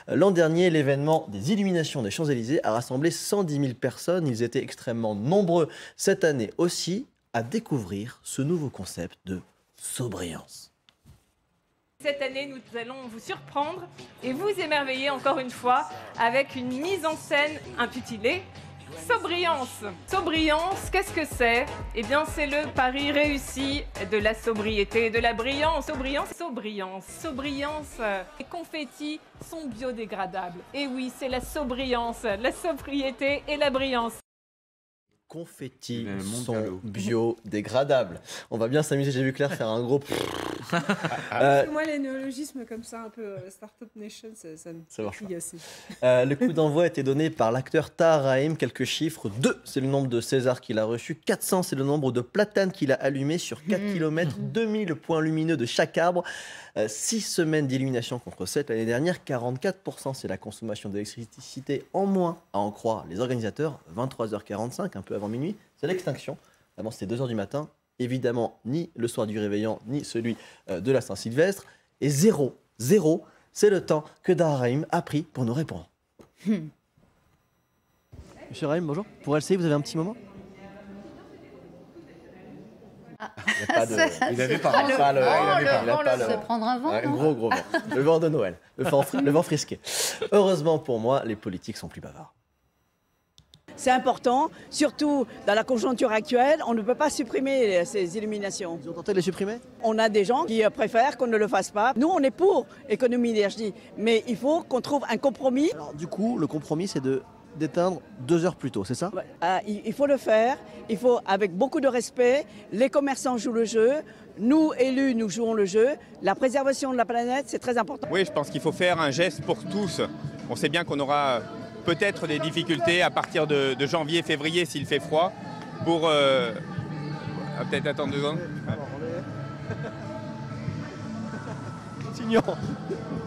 L'an dernier, l'événement des illuminations des Champs-Élysées a rassemblé 110 000 personnes. Ils étaient extrêmement nombreux cette année aussi à découvrir ce nouveau concept de sobriance. Cette année, nous allons vous surprendre et vous émerveiller encore une fois avec une mise en scène intitulée Sobriance. Sobriance, qu'est-ce que c'est? Eh bien, c'est le pari réussi de la sobriété et de la brillance. Sobriance. Les confettis sont biodégradables. Et oui, c'est la sobriance, la sobriété et la brillance. Confettis sont biodégradables. On va bien s'amuser, j'ai vu Claire faire un gros... Moi, les néologismes comme ça, un peu Startup Nation, ça me crie assez. Le coup d'envoi a été donné par l'acteur Tahar Rahim. Quelques chiffres. 2, c'est le nombre de César qu'il a reçu. 400, c'est le nombre de platanes qu'il a allumés sur 4 km. 2000 points lumineux de chaque arbre. 6 semaines d'illumination contre 7 l'année dernière. 44%, c'est la consommation d'électricité en moins, à en croire les organisateurs. 23h45, un peu avant minuit, c'est l'extinction. Avant, c'était 2h du matin. Évidemment, ni le soir du réveillon, ni celui de la Saint-Sylvestre. Et 0, c'est le temps que Tahar Rahim a pris pour nous répondre. Monsieur Rahim, bonjour. Pour LCI, vous avez un petit moment? Il n'avait pas. Se prendre un vent. Un gros vent. Le vent de Noël. Le vent frisqué. Heureusement pour moi, les politiques sont plus bavards. C'est important, surtout dans la conjoncture actuelle, on ne peut pas supprimer ces illuminations. Ils ont tenté de les supprimer? On a des gens qui préfèrent qu'on ne le fasse pas. Nous, on est pour économie d'énergie, mais il faut qu'on trouve un compromis. Alors, du coup, le compromis, c'est d'éteindre 2 heures plus tôt, c'est ça? Il faut le faire, il faut avec beaucoup de respect. Les commerçants jouent le jeu, nous, élus, nous jouons le jeu. La préservation de la planète, c'est très important. Oui, je pense qu'il faut faire un geste pour tous. On sait bien qu'on aura peut-être des difficultés à partir de janvier, février, s'il fait froid, pour... peut-être attendre 2 ans. Signons.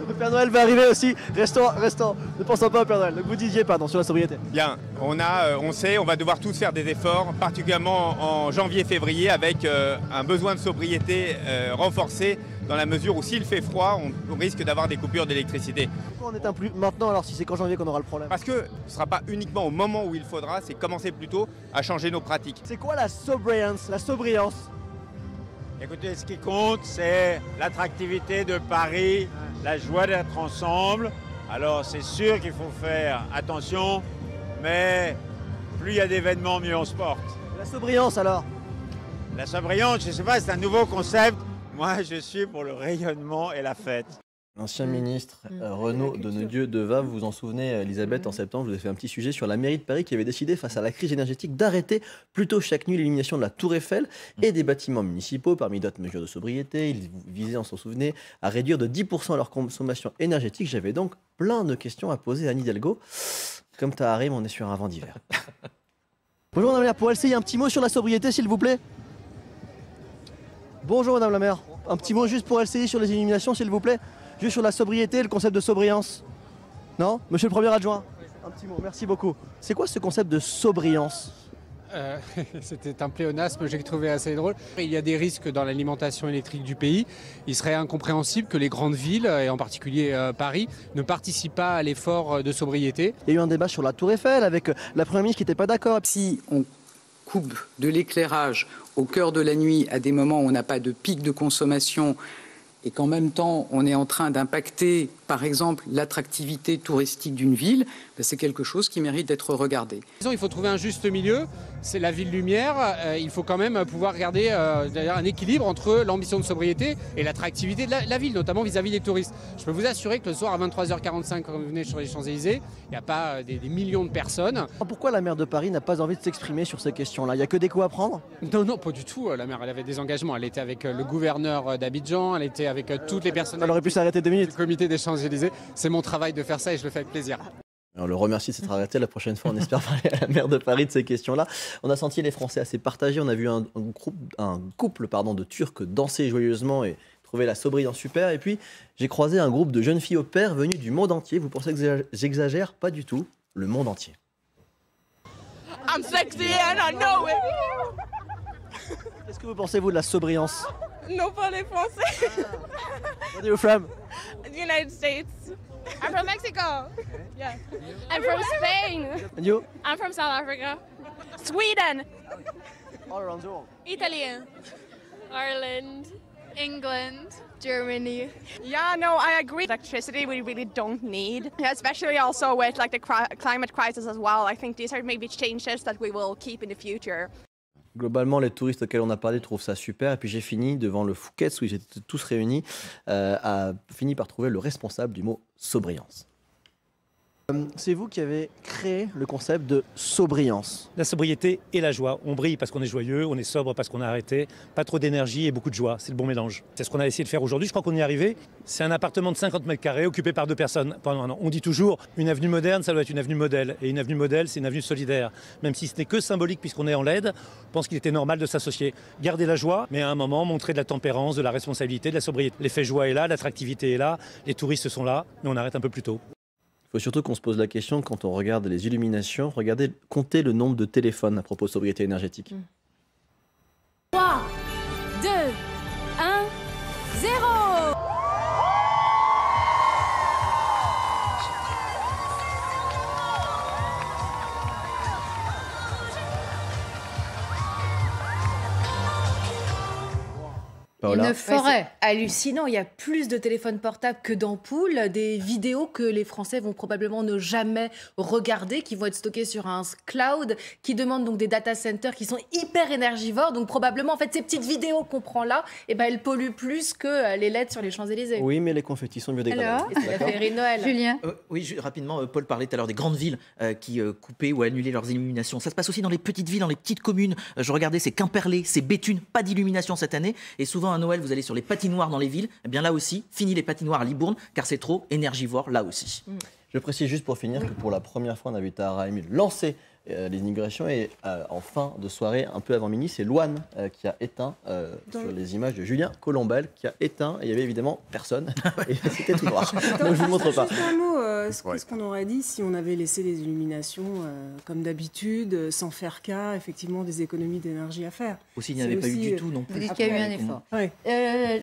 Le Père Noël va arriver aussi. Restons. Ne pensons pas au Père Noël. Donc vous disiez, pardon, sur la sobriété. Bien, on sait, on va devoir tous faire des efforts, particulièrement en janvier, février, avec un besoin de sobriété renforcé, dans la mesure où s'il fait froid, on risque d'avoir des coupures d'électricité. Pourquoi on n'éteint plus maintenant alors si c'est qu'en janvier qu'on aura le problème? Parce que ce ne sera pas uniquement au moment où il faudra, c'est commencer plus tôt à changer nos pratiques. C'est quoi la sobriance? Écoutez, ce qui compte, c'est l'attractivité de Paris, la joie d'être ensemble. Alors c'est sûr qu'il faut faire attention, mais plus il y a d'événements, mieux on se porte. La sobriance alors? La sobriance, je ne sais pas, c'est un nouveau concept. Moi, je suis pour le rayonnement et la fête. L'ancien ministre Renaud Donnedieu-Devat, vous vous en souvenez, Elisabeth, en septembre, je vous ai fait un petit sujet sur la mairie de Paris qui avait décidé, face à la crise énergétique, d'arrêter plutôt chaque nuit l'illumination de la Tour Eiffel et des bâtiments municipaux. Parmi d'autres mesures de sobriété, ils visaient, on s'en souvenait, à réduire de 10% leur consommation énergétique. J'avais donc plein de questions à poser à Anne Hidalgo. Comme Tahar Rahim, on est sur un vent d'hiver. Bonjour Madame la maire, pour essayer un petit mot sur la sobriété, s'il vous plaît. Bonjour Madame la maire, un petit mot juste pour LCI sur les illuminations, s'il vous plaît. Juste sur la sobriété, le concept de sobriance. Non? Monsieur le Premier adjoint? Un petit mot, merci beaucoup. C'est quoi ce concept de sobriance? C'était un pléonasme que j'ai trouvé assez drôle. Il y a des risques dans l'alimentation électrique du pays. Il serait incompréhensible que les grandes villes, et en particulier Paris, ne participent pas à l'effort de sobriété. Il y a eu un débat sur la Tour Eiffel avec la Première ministre qui n'était pas d'accord. Si on coupe de l'éclairage au cœur de la nuit à des moments où on n'a pas de pic de consommation et qu'en même temps on est en train d'impacter par exemple l'attractivité touristique d'une ville, c'est quelque chose qui mérite d'être regardé. Il faut trouver un juste milieu, c'est la ville lumière, il faut quand même pouvoir garder un équilibre entre l'ambition de sobriété et l'attractivité de la ville, notamment vis-à-vis des touristes. Je peux vous assurer que le soir à 23h45 quand vous venez sur les Champs-Élysées, il n'y a pas des millions de personnes. Pourquoi la maire de Paris n'a pas envie de s'exprimer sur ces questions-là? Il n'y a que des coups à prendre? Non, pas du tout. La maire, elle avait des engagements. Elle était avec le gouverneur d'Abidjan, elle était avec toutes les personnes... Elle aurait pu s'arrêter 2 minutes. Le comité des Champs-Élysées. C'est mon travail de faire ça et je le fais avec plaisir. On le remercie de s'être arrêté. La prochaine fois, on espère parler à la maire de Paris de ces questions-là. On a senti les Français assez partagés. On a vu un couple de Turcs danser joyeusement et trouver la sobriance super. Et puis, j'ai croisé un groupe de jeunes filles au pair venues du monde entier. Vous pensez que j'exagère? Pas du tout. Le monde entier. I'm sexy and I know it. Qu'est-ce que vous pensez, vous, de la sobriance? Non, pas les Français. Where are you from? The United States. I'm from Mexico. Yeah. I'm from Spain. And you? I'm from South Africa. Sweden. All around the world. Italy. Ireland. England. Germany. Yeah, no, I agree. Electricity we really don't need, especially also with like the climate crisis as well. I think these are maybe changes that we will keep in the future. Globalement, les touristes auxquels on a parlé trouvent ça super. Et puis j'ai fini devant le Fouquet's où ils étaient tous réunis, a fini par trouver le responsable du mot sobriance. C'est vous qui avez créé le concept de sobriance. La sobriété et la joie. On brille parce qu'on est joyeux, on est sobre parce qu'on a arrêté. Pas trop d'énergie et beaucoup de joie. C'est le bon mélange. C'est ce qu'on a essayé de faire aujourd'hui. Je crois qu'on y est arrivé. C'est un appartement de 50 mètres carrés occupé par 2 personnes pendant un an. On dit toujours une avenue moderne, ça doit être une avenue modèle. Et une avenue modèle, c'est une avenue solidaire. Même si ce n'est que symbolique puisqu'on est en LED, je pense qu'il était normal de s'associer. Garder la joie, mais à un moment montrer de la tempérance, de la responsabilité, de la sobriété. L'effet joie est là, l'attractivité est là, les touristes sont là, mais on arrête un peu plus tôt. Il faut surtout qu'on se pose la question, quand on regarde les illuminations, comptez le nombre de téléphones à propos de sobriété énergétique. 3, 2, 1, 0. Paola. Une forêt. Hallucinant, il y a plus de téléphones portables que d'ampoules, des vidéos que les Français vont probablement ne jamais regarder, qui vont être stockées sur un cloud, qui demandent donc des data centers qui sont hyper énergivores. Donc probablement, en fait, ces petites vidéos qu'on prend là, eh ben, elles polluent plus que les LED sur les Champs-Élysées. Oui, mais les confettis sont biodégradables. Alors, c'est la féerie de Noël. Julien. Oui, rapidement, Paul parlait tout à l'heure des grandes villes qui coupaient ou annulaient leurs illuminations. Ça se passe aussi dans les petites villes, dans les petites communes. Je regardais, c'est Quimperlé, c'est Béthune, pas d'illumination cette année. Et souvent à Noël, vous allez sur les patinoires dans les villes. Eh bien là aussi, fini les patinoires à Libourne, car c'est trop énergivore là aussi. Je précise juste pour finir que pour la première fois, on a vu Tahar Hahimi lancer les inaugurations et en fin de soirée, un peu avant minuit, c'est Loane qui a éteint sur les images de Julien Colombel qui a éteint et il y avait évidemment personne et c'était tout noir. Donc je vous montre pas. Juste un mot, qu'est-ce qu'on aurait dit si on avait laissé les illuminations comme d'habitude, sans faire cas, effectivement, des économies d'énergie à faire. Aussi, il n'y avait pas eu du tout non plus. Vous dites qu'il y a eu un effort. Ouais.